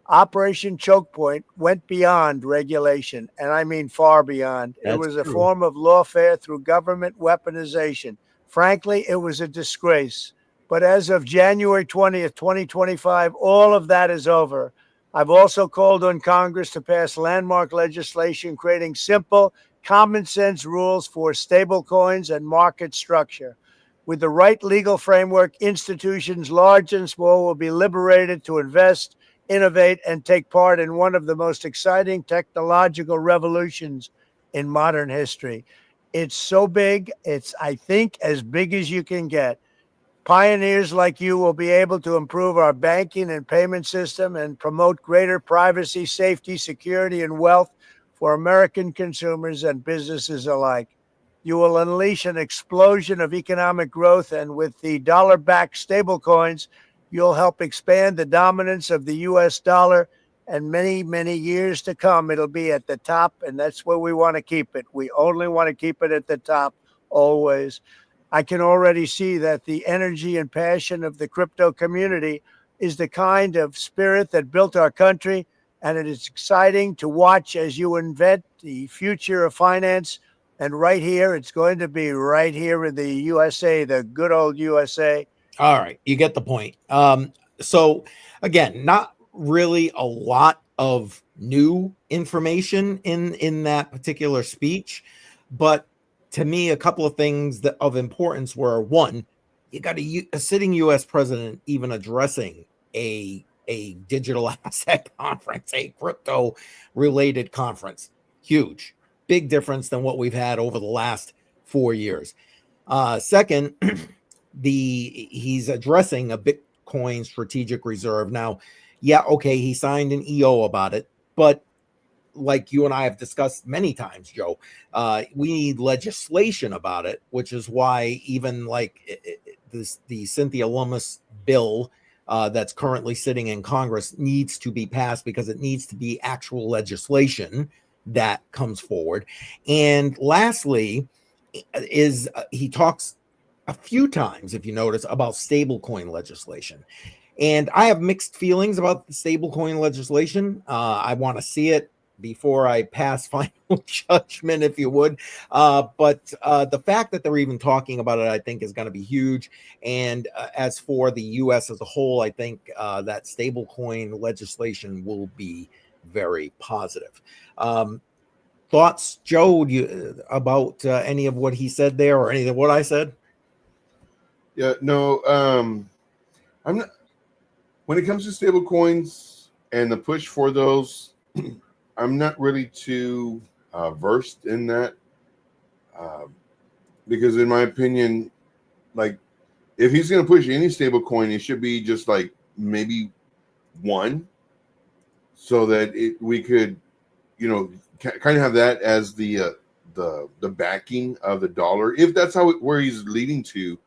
Operation Choke Point went beyond regulation, and I mean far beyond. It was a form of lawfare through government weaponization. Frankly, it was a disgrace. But as of January 20th, 2025, all of that is over. I've also called on Congress to pass landmark legislation creating simple, common sense rules for stablecoins and market structure. With the right legal framework, institutions large and small will be liberated to invest, innovate, and take part in one of the most exciting technological revolutions in modern history. It's so big, it's, I think, as big as you can get. Pioneers like you will be able to improve our banking and payment system and promote greater privacy, safety, security, and wealth for American consumers and businesses alike. You will unleash an explosion of economic growth, and with the dollar-backed stablecoins, you'll help expand the dominance of the U.S. dollar, and many, many years to come, it'll be at the top, and that's where we want to keep it. We only want to keep it at the top, always. I can already see that the energy and passion of the crypto community is the kind of spirit that built our country, and it is exciting to watch as you invent the future of finance. And right here, it's going to be right here in the USA, the good old USA. All right, you get the point. So again, not really a lot of new information in that particular speech, but to me, a couple of things that of importance were: one, you got a sitting U.S. president even addressing a digital asset conference, a crypto related conference. Huge, big difference than what we've had over the last 4 years. Second, he's addressing a Bitcoin strategic reserve. Now, yeah, okay, he signed an EO about it, but like you and I have discussed many times, Joe, we need legislation about it, which is why even like the Cynthia Lummis bill that's currently sitting in Congress needs to be passed because it needs to be actual legislation that comes forward. And lastly, is he talks a few times, if you notice, about stablecoin legislation. And I have mixed feelings about the stablecoin legislation. I want to see it before I pass final judgment, if you would. But the fact that they're even talking about it, I think, is going to be huge. And as for the U.S. as a whole, I think that stablecoin legislation will be very positive. Thoughts, Joe, about any of what he said there or any of what I said? Yeah, no, I'm not. When it comes to stable coins and the push for those, I'm not really too versed in that because, in my opinion, like if he's going to push any stable coin, it should be just like maybe one, so that we could, kind of have that as the backing of the dollar, if that's where he's leading to.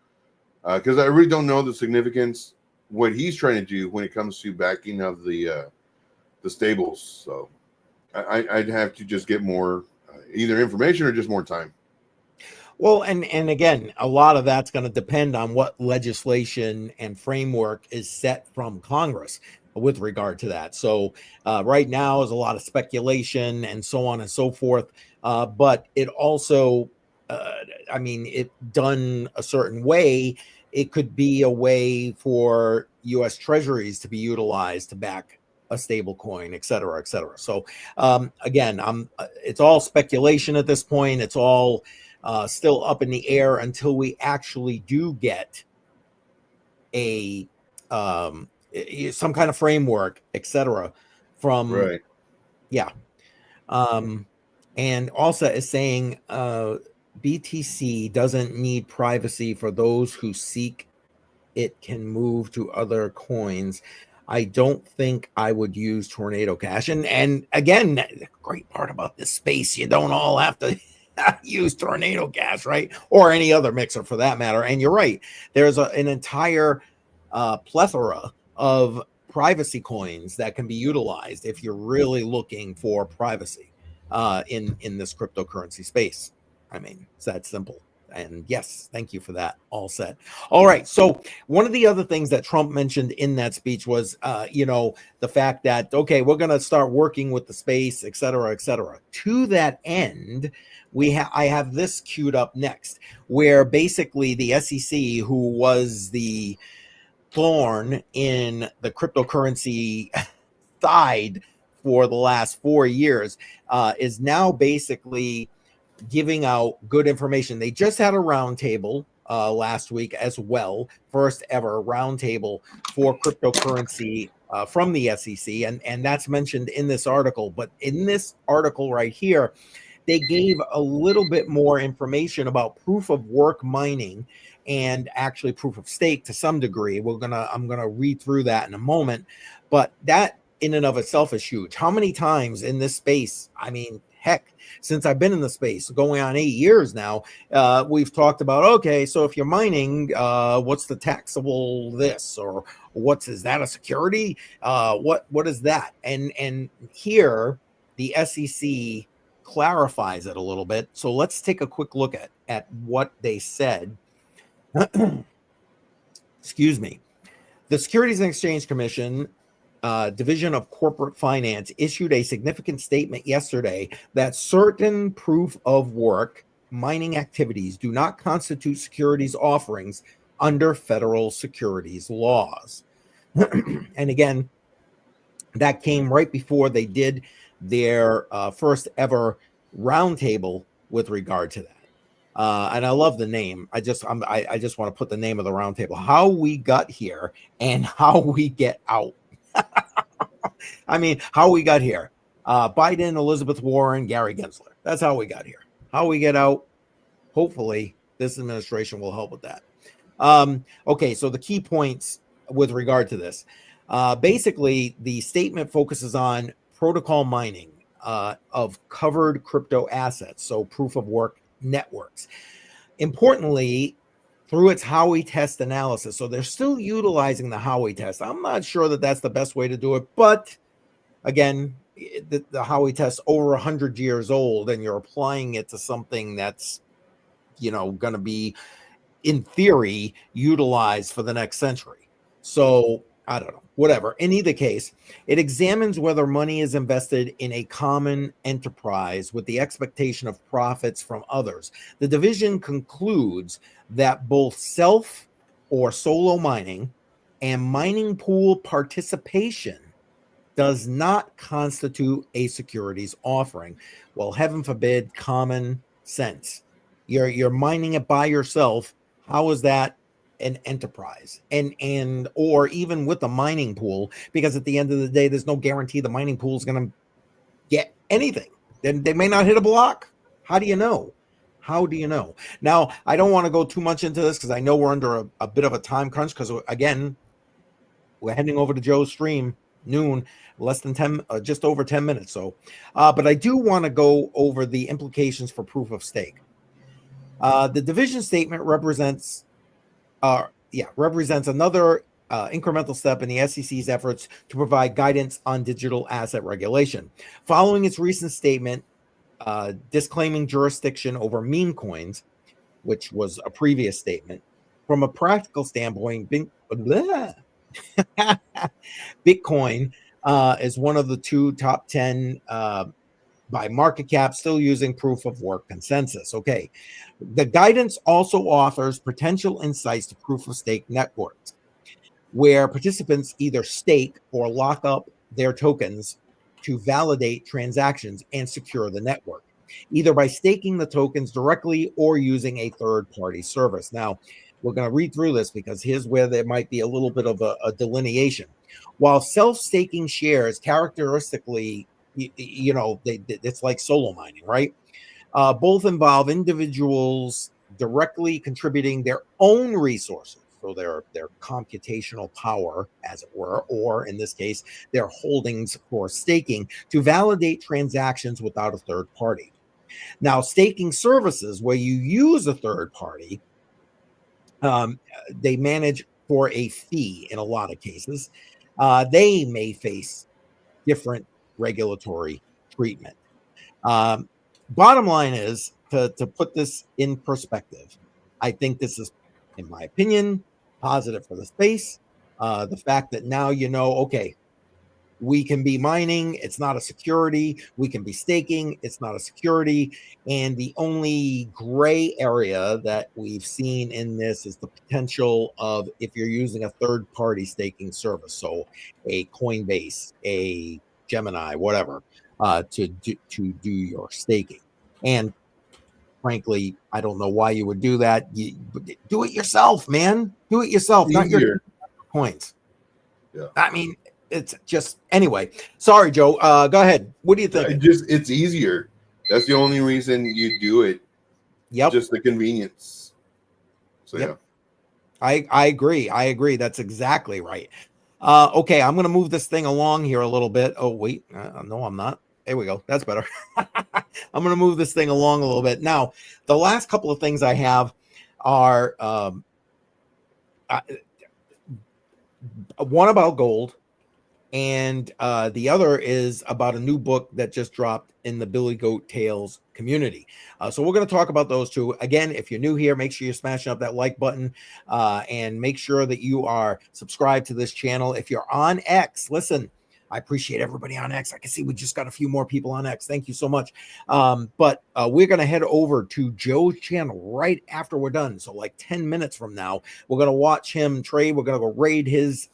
Because I really don't know the significance what he's trying to do when it comes to backing of the stables. So I'd have to just get more either information or just more time. Well, and again, a lot of that's going to depend on what legislation and framework is set from Congress with regard to that. So right now is a lot of speculation and so on and so forth. But it also, it done a certain way, it could be a way for U.S. treasuries to be utilized to back a stable coin, et cetera, et cetera. So again, it's all speculation at this point. It's all still up in the air until we actually do get a some kind of framework, et cetera, from right. Yeah. And also is saying BTC doesn't need privacy for those who seek it can move to other coins. I don't think I would use Tornado Cash. And again, the great part about this space, you don't all have to use Tornado Cash, right? Or any other mixer for that matter. And you're right. There's an entire plethora of privacy coins that can be utilized if you're really looking for privacy in this cryptocurrency space. I mean, it's that simple. And yes, thank you for that. All set. All right. So one of the other things that Trump mentioned in that speech was, the fact that, okay, we're going to start working with the space, et cetera, et cetera. To that end, I have this queued up next, where basically the SEC, who was the thorn in the cryptocurrency side for the last 4 years, is now basically giving out good information. They just had a roundtable last week as well, first ever roundtable for cryptocurrency from the SEC, and that's mentioned in this article. But in this article right here, they gave a little bit more information about proof of work mining and actually proof of stake to some degree. I'm gonna read through that in a moment, but that in and of itself is huge. How many times in this space, I mean, heck, since I've been in the space going on 8 years now, we've talked about, okay, so if you're mining, what's the taxable this, or is that a security? What is that? And here the SEC clarifies it a little bit. So let's take a quick look at what they said. Excuse me. The Securities and Exchange Commission Division of Corporate Finance issued a significant statement yesterday that certain proof of work mining activities do not constitute securities offerings under federal securities laws. And again, that came right before they did their first ever roundtable with regard to that. And I love the name. I just want to put the name of the roundtable: How We Got Here and How We Get Out. I mean, how we got here. Biden, Elizabeth Warren, Gary Gensler. That's how we got here. How we get out. Hopefully, this administration will help with that. Okay, so the key points with regard to this. Basically, the statement focuses on protocol mining of covered crypto assets, so proof of work networks. Importantly, through its Howey test analysis. So they're still utilizing the Howey test. I'm not sure that that's the best way to do it, but again, the Howey test over 100 years old, and you're applying it to something that's, going to be, in theory, utilized for the next century. So I don't know, whatever. In either case, it examines whether money is invested in a common enterprise with the expectation of profits from others. The division concludes that both self or solo mining and mining pool participation does not constitute a securities offering. Well, heaven forbid, common sense. You're mining it by yourself. How is that an enterprise? And or even with a mining pool, because at the end of the day, there's no guarantee the mining pool is going to get anything. Then they may not hit a block. How do you know? How do you know? Now, I don't want to go too much into this because I know we're under a bit of a time crunch, because again, we're heading over to Joe's stream noon, less than 10, just over 10 minutes. So, but I do want to go over the implications for proof of stake. The division statement represents another incremental step in the SEC's efforts to provide guidance on digital asset regulation. Following its recent statement disclaiming jurisdiction over meme coins, which was a previous statement, from a practical standpoint, Bitcoin is one of the two top 10 by market cap, still using proof of work consensus. Okay. The guidance also offers potential insights to proof of stake networks, where participants either stake or lock up their tokens to validate transactions and secure the network, either by staking the tokens directly or using a third-party service. Now, we're going to read through this because here's where there might be a little bit of a delineation. While self-staking shares characteristically, it's like solo mining, right? Both involve individuals directly contributing their own resources, so their computational power, as it were, or in this case, their holdings for staking to validate transactions without a third party. Now, staking services where you use a third party, they manage for a fee in a lot of cases. They may face different regulatory treatment. Bottom line is, to put this in perspective, I think this is, in my opinion, positive for the space. The fact that now okay, we can be mining, it's not a security. We can be staking, it's not a security. And the only gray area that we've seen in this is the potential of if you're using a third-party staking service, so a Coinbase, a Gemini, whatever, to do your staking. And frankly, I don't know why you would do that. You do it yourself, man. Do it yourself, not your coins. Yeah. I mean, it's just, anyway. Sorry, Joe. Go ahead. What do you think? It's easier. That's the only reason you do it. Yep. Just the convenience. So yep. Yeah. I agree. That's exactly right. Okay, I'm going to move this thing along here a little bit. Oh, wait. No, I'm not. There we go. That's better. I'm going to move this thing along a little bit. Now, the last couple of things I have are one about gold, and the other is about a new book that just dropped in the Billy Goat Tales community. So we're going to talk about those two. Again, if you're new here, make sure you're smashing up that like button and make sure that you are subscribed to this channel. If you're on X, listen, I appreciate everybody on X. I can see we just got a few more people on X. Thank you so much. But we're going to head over to Joe's channel right after we're done. So like 10 minutes from now, we're going to watch him trade. We're going to go raid his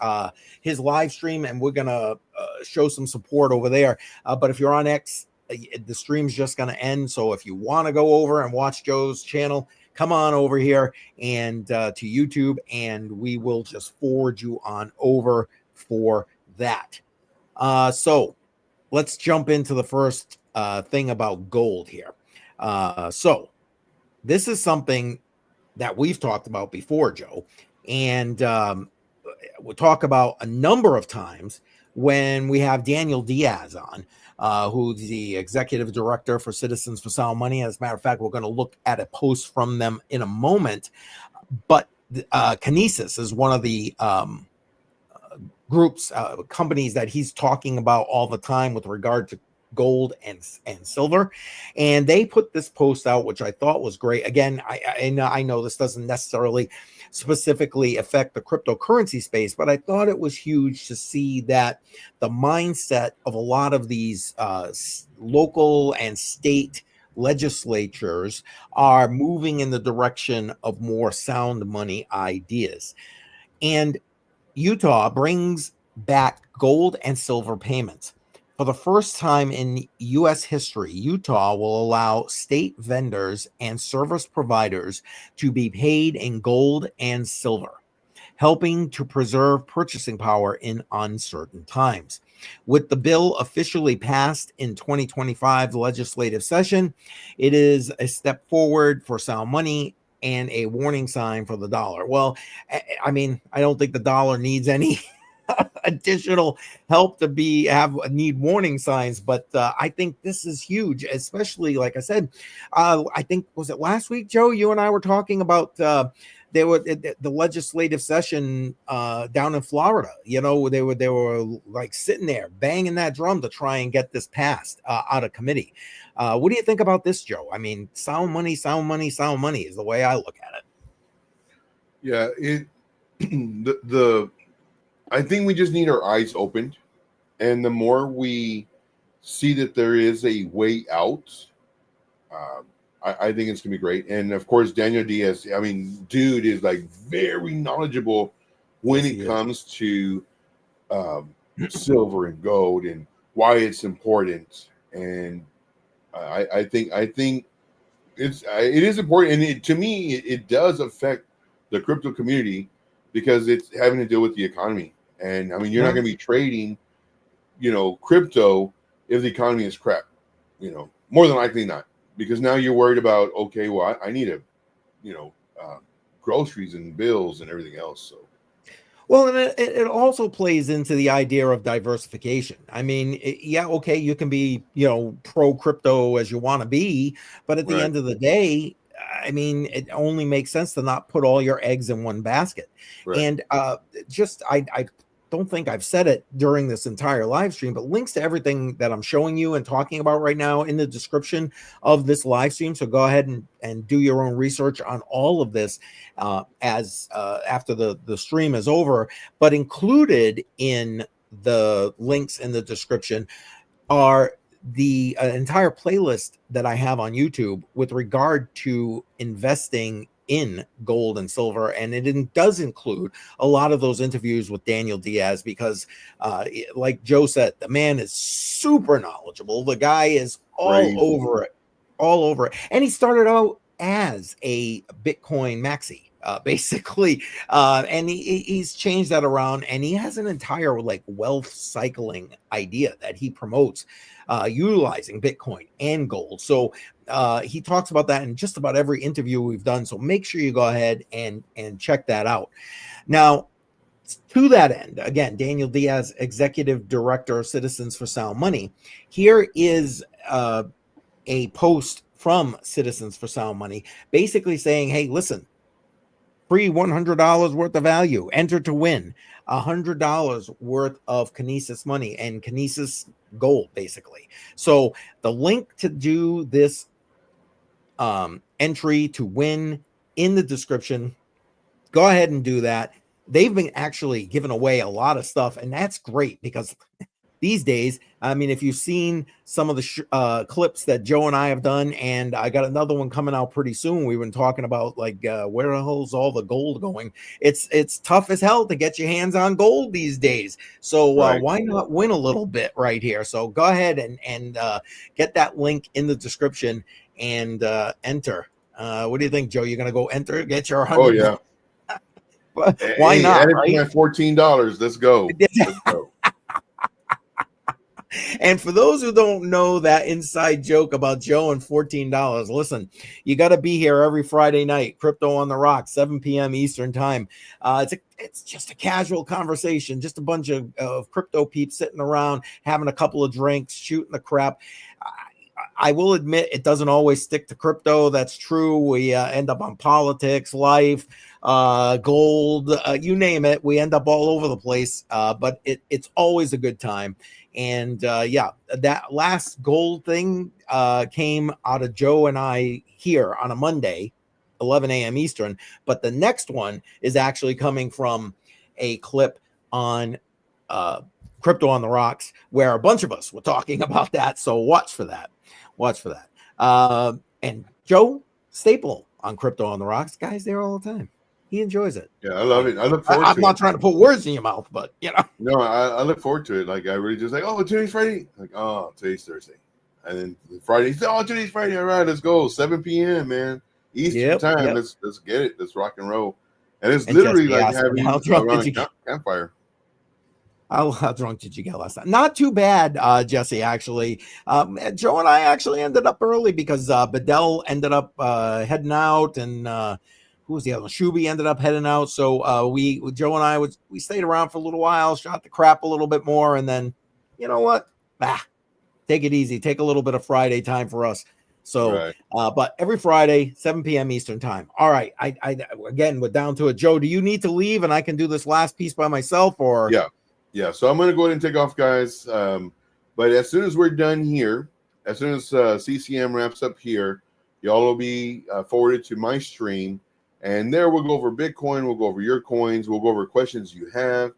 live stream, and we're going to show some support over there. But if you're on X, the stream's just going to end. So if you want to go over and watch Joe's channel, come on over here and to YouTube, and we will just forward you on over for that. So let's jump into the first thing about gold here. So this is something that we've talked about before, Joe, and we'll talk about a number of times when we have Daniel Diaz on, who's the executive director for Citizens for Sound Money. As a matter of fact, we're going to look at a post from them in a moment. But Kinesis is one of the groups, companies that he's talking about all the time with regard to gold and silver. And they put this post out, which I thought was great. Again, I know this doesn't necessarily specifically affect the cryptocurrency space, but I thought it was huge to see that the mindset of a lot of these local and state legislatures are moving in the direction of more sound money ideas. And Utah brings back gold and silver payments. For the first time in U.S. history, Utah will allow state vendors and service providers to be paid in gold and silver, helping to preserve purchasing power in uncertain times. With the bill officially passed in 2025 legislative session, it is a step forward for sound money and a warning sign for the dollar. Well, I mean, I don't think the dollar needs any additional help to need warning signs, but I think this is huge, especially like I said, I think, was it last week, Joe, you and I were talking about the legislative session down in Florida. You know, they were like sitting there banging that drum to try and get this passed out of committee. What do you think about this, Joe? I mean, sound money is the way I look at it. Yeah, I think we just need our eyes opened, and the more we see that there is a way out, I think it's gonna be great. And of course, Daniel Diaz, I mean, dude is like very knowledgeable when it comes to silver and gold and why it's important. And I think it is important, and to me, it does affect the crypto community because it's having to deal with the economy. And I mean, you're not going to be trading, crypto if the economy is crap, more than likely not, because now you're worried about, okay, well, I need groceries and bills and everything else. So. Well, and it also plays into the idea of diversification. I mean, okay, you can be, pro crypto as you want to be, but at the end of the day, I mean, it only makes sense to not put all your eggs in one basket. Right. And I don't think I've said it during this entire live stream, but links to everything that I'm showing you and talking about right now in the description of this live stream. So go ahead and do your own research on all of this after the stream is over. But included in the links in the description are the entire playlist that I have on YouTube with regard to investing in gold and silver, and it does include a lot of those interviews with Daniel Diaz because like Joe said, the man is super knowledgeable. The guy is all over it, and he started out as a Bitcoin maxi basically, and he's changed that around, and he has an entire like wealth cycling idea that he promotes utilizing Bitcoin and gold. So he talks about that in just about every interview we've done. So make sure you go ahead and check that out. Now, to that end, again, Daniel Diaz, Executive Director of Citizens for Sound Money. Here is a post from Citizens for Sound Money, basically saying, hey, listen, free $100 worth of value, enter to win $100 worth of Kinesis money and Kinesis gold, basically. So the link to do this entry to win in the description. Go ahead and do that. They've been actually giving away a lot of stuff, and that's great because these days, I mean, if you've seen some of the clips that Joe and I have done, and I got another one coming out pretty soon. We've been talking about like where the hell's all the gold going? It's tough as hell to get your hands on gold these days. So why not win a little bit right here? So go ahead and get that link in the description and enter. What do you think, Joe? You're gonna go enter, get your 100? Oh yeah. Why not? Right? My $14. Let's go. Let's go. And for those who don't know that inside joke about Joe and $14, listen, you got to be here every Friday night, Crypto on the Rock, 7 p.m. Eastern time. It's just a casual conversation, just a bunch of crypto peeps sitting around, having a couple of drinks, shooting the crap. I will admit it doesn't always stick to crypto. That's true. We end up on politics, life, gold, you name it. We end up all over the place, but it's always a good time. And yeah, that last gold thing came out of Joe and I here on a Monday, 11 a.m. Eastern. But the next one is actually coming from a clip on Crypto on the Rocks, where a bunch of us were talking about that. So watch for that. Watch for that. And Joe Staple on Crypto on the Rocks, guy's there all the time. He enjoys it. Yeah, I love it. I look forward to it. I'm not trying to put words in your mouth, but you know. No, I look forward to it. Like I really just like, oh, today's Friday. Like, oh, today's Thursday. And then Friday, oh, today's Friday. All right, let's go. 7 p.m., man. Eastern time. Yep. Let's get it. Let's rock and roll. And it's literally like having around a campfire. How drunk did you get last night? Not too bad, Jesse, actually. Joe and I actually ended up early because Bedell ended up heading out, and who was the other one? Shuby ended up heading out. So Joe and I, we stayed around for a little while, shot the crap a little bit more, and then, you know what? Take it easy. Take a little bit of Friday time for us. So, right. But every Friday, 7 p.m. Eastern time. All right. I again, we're down to it. Joe, do you need to leave and I can do this last piece by myself, or? Yeah. So I'm going to go ahead and take off, guys. But as soon as we're done here, as soon as CCM wraps up here, y'all will be forwarded to my stream. And there we'll go over Bitcoin. We'll go over your coins. We'll go over questions you have.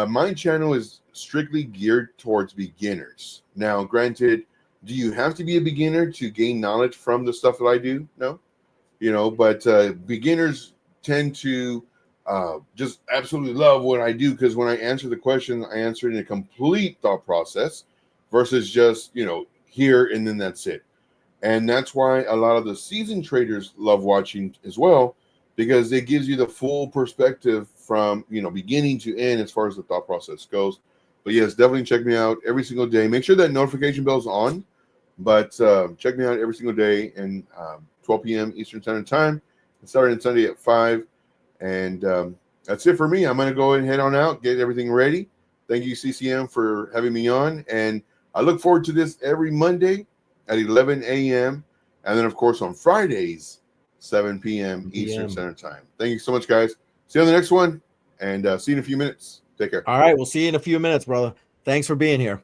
My channel is strictly geared towards beginners. Now, granted, do you have to be a beginner to gain knowledge from the stuff that I do? No. But beginners tend to just absolutely love what I do, because when I answer the question, I answer it in a complete thought process versus just, here and then that's it. And that's why a lot of the seasoned traders love watching as well, because it gives you the full perspective from, beginning to end as far as the thought process goes. But yes, definitely check me out every single day. Make sure that notification bell is on, but check me out every single day and 12 p.m. Eastern Standard Time. Starting Sunday at 5. And that's it for me. I'm going to go ahead and head on out, get everything ready. Thank you, CCM, for having me on. And I look forward to this every Monday at 11 a.m. And then, of course, on Fridays, 7 p.m. Eastern Standard Time. Thank you so much, guys. See you on the next one. And see you in a few minutes. Take care. All right. We'll see you in a few minutes, brother. Thanks for being here.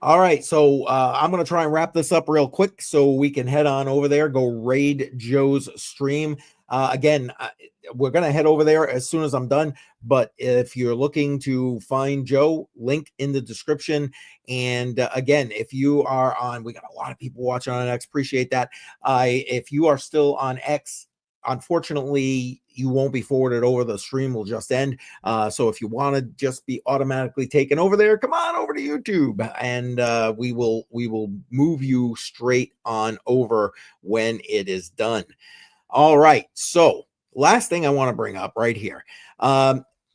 All right, so I'm going to try and wrap this up real quick so we can head on over there, go raid Joe's stream. Again, we're going to head over there as soon as I'm done, but if you're looking to find Joe, link in the description. And again, if you are on, we got a lot of people watching on X, appreciate that. If you are still on X, unfortunately, you won't be forwarded over. The stream will just end. So if you want to just be automatically taken over there, come on over to YouTube, and we will move you straight on over when it is done. All right. So last thing I want to bring up right here,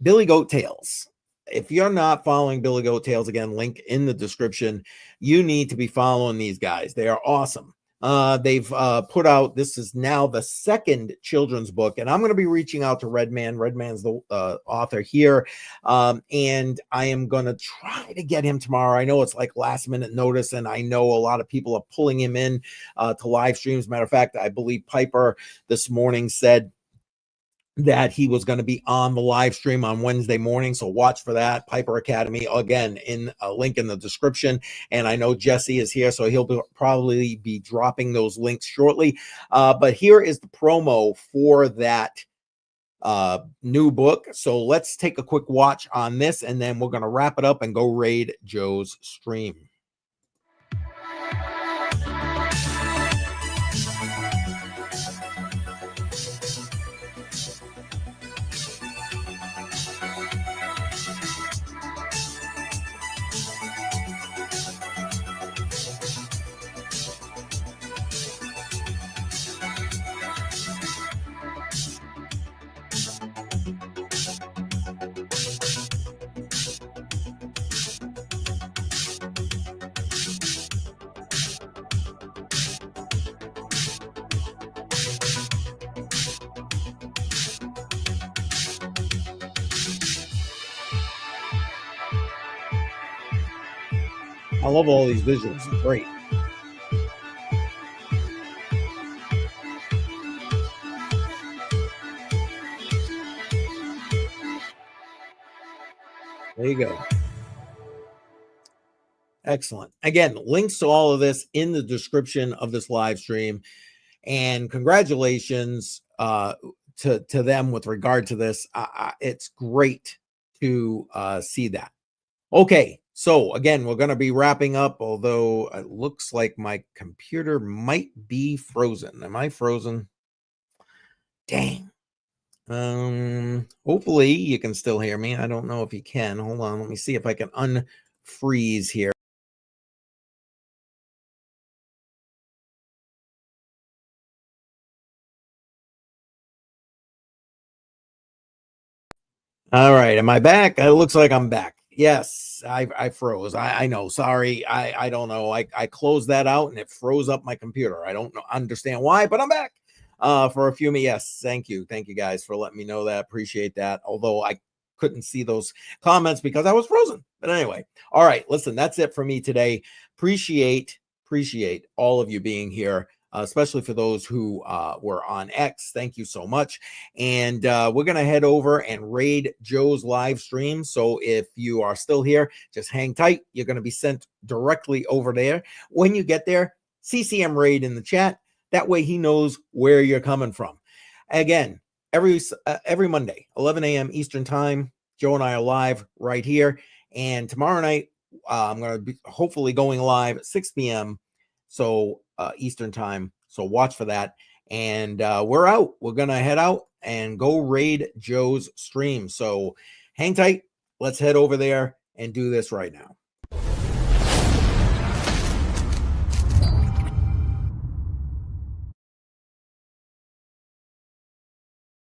Billy Goat Tales. If you're not following Billy Goat Tales, again, link in the description. You need to be following these guys. They are awesome. They've put out, this is now the second children's book, and I'm going to be reaching out to Redman. Redman's the author here, and I am going to try to get him tomorrow. I know it's like last minute notice, and I know a lot of people are pulling him in to live streams. Matter of fact, I believe Piper this morning said that he was going to be on the live stream on Wednesday morning. So watch for that. Piper Academy, again, in a link in the description. And I know Jesse is here, so he'll probably be dropping those links shortly. But here is the promo for that new book. So let's take a quick watch on this, and then we're going to wrap it up and go raid Joe's stream. I love all these visuals. Great. There you go. Excellent. Again, links to all of this in the description of this live stream. And congratulations to them with regard to this. It's great to see that. Okay, so again, we're going to be wrapping up, although it looks like my computer might be frozen. Am I frozen? Dang. Hopefully you can still hear me. I don't know if you can. Hold on, let me see if I can unfreeze here. All right, am I back? It looks like I'm back. Yes, I froze. I know. Sorry, I don't know. I closed that out and it froze up my computer. I don't understand why, but I'm back. For a few minutes. Yes, thank you guys for letting me know that. Appreciate that. Although I couldn't see those comments because I was frozen. But anyway, all right. Listen, that's it for me today. Appreciate all of you being here. Especially for those who were on X. Thank you so much. And we're going to head over and raid Joe's live stream. So if you are still here, just hang tight. You're going to be sent directly over there. When you get there, CCM raid in the chat. That way he knows where you're coming from. Again, every Monday, 11 a.m. Eastern time, Joe and I are live right here. And tomorrow night, I'm going to be hopefully going live at 6 p.m. So Eastern time. So watch for that. And we're out. We're going to head out and go raid Joe's stream. So hang tight. Let's head over there and do this right now.